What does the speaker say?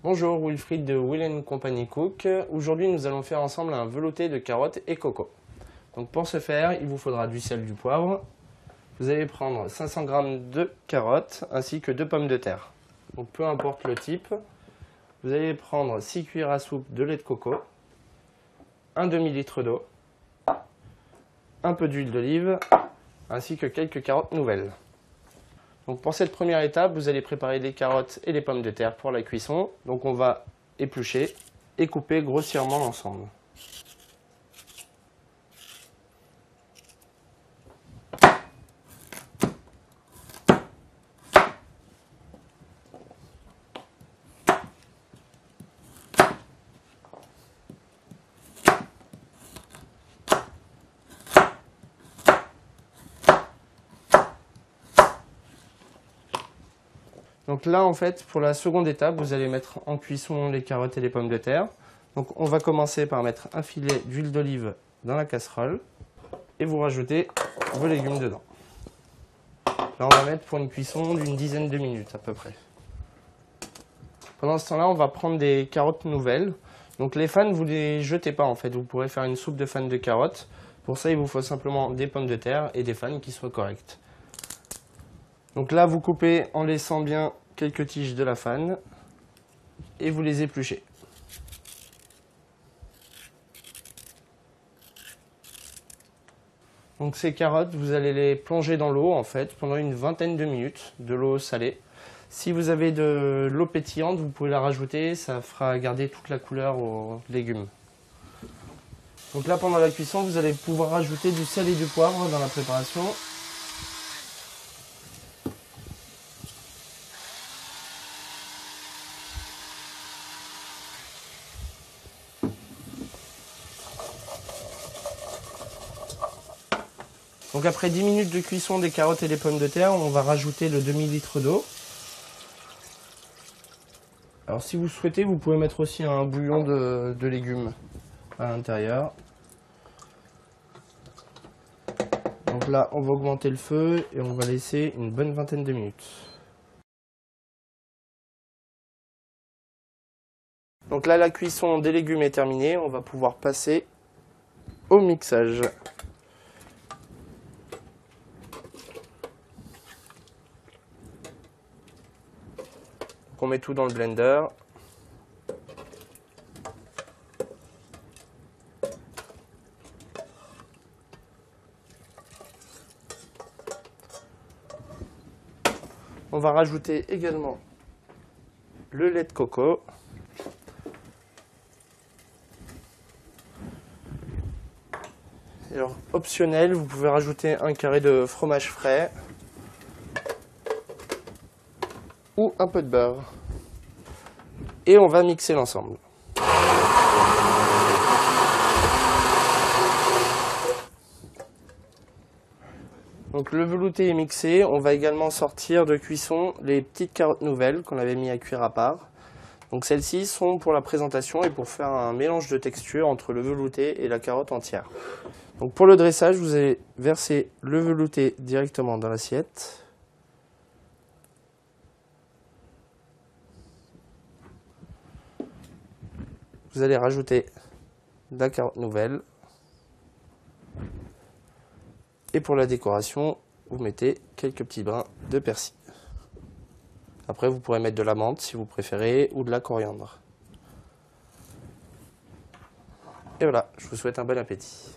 Bonjour, Wilfried de Will & Company Cook. Aujourd'hui, nous allons faire ensemble un velouté de carottes et coco. Donc pour ce faire, il vous faudra du sel, du poivre. Vous allez prendre 500 g de carottes ainsi que 2 pommes de terre. Donc peu importe le type. Vous allez prendre 6 cuillères à soupe de lait de coco, un demi-litre d'eau, un peu d'huile d'olive ainsi que quelques carottes nouvelles. Donc pour cette première étape, vous allez préparer les carottes et les pommes de terre pour la cuisson. Donc on va éplucher et couper grossièrement l'ensemble. Donc là, en fait, pour la seconde étape, vous allez mettre en cuisson les carottes et les pommes de terre. Donc on va commencer par mettre un filet d'huile d'olive dans la casserole et vous rajoutez vos légumes dedans. Là, on va mettre pour une cuisson d'une dizaine de minutes à peu près. Pendant ce temps-là, on va prendre des carottes nouvelles. Donc les fans, vous les jetez pas en fait. Vous pourrez faire une soupe de fans de carottes. Pour ça, il vous faut simplement des pommes de terre et des fans qui soient correctes. Donc là, vous coupez en laissant bien quelques tiges de la fan et vous les épluchez. Donc ces carottes, vous allez les plonger dans l'eau en fait pendant une vingtaine de minutes, de l'eau salée. Si vous avez de l'eau pétillante, vous pouvez la rajouter, ça fera garder toute la couleur aux légumes. Donc là, pendant la cuisson, vous allez pouvoir rajouter du sel et du poivre dans la préparation. Donc après 10 minutes de cuisson des carottes et des pommes de terre, on va rajouter le demi-litre d'eau. Alors si vous souhaitez, vous pouvez mettre aussi un bouillon de légumes à l'intérieur. Donc là, on va augmenter le feu et on va laisser une bonne vingtaine de minutes. Donc là, la cuisson des légumes est terminée. On va pouvoir passer au mixage. On met tout dans le blender. On va rajouter également le lait de coco. Alors, optionnel, vous pouvez rajouter un carré de fromage frais ou un peu de beurre. Et on va mixer l'ensemble. Donc le velouté est mixé, on va également sortir de cuisson les petites carottes nouvelles qu'on avait mis à cuire à part. Donc celles-ci sont pour la présentation et pour faire un mélange de texture entre le velouté et la carotte entière. Donc pour le dressage, vous allez verser le velouté directement dans l'assiette. Vous allez rajouter la carotte nouvelle. Et pour la décoration, vous mettez quelques petits brins de persil. Après, vous pourrez mettre de la menthe si vous préférez ou de la coriandre. Et voilà, je vous souhaite un bon appétit.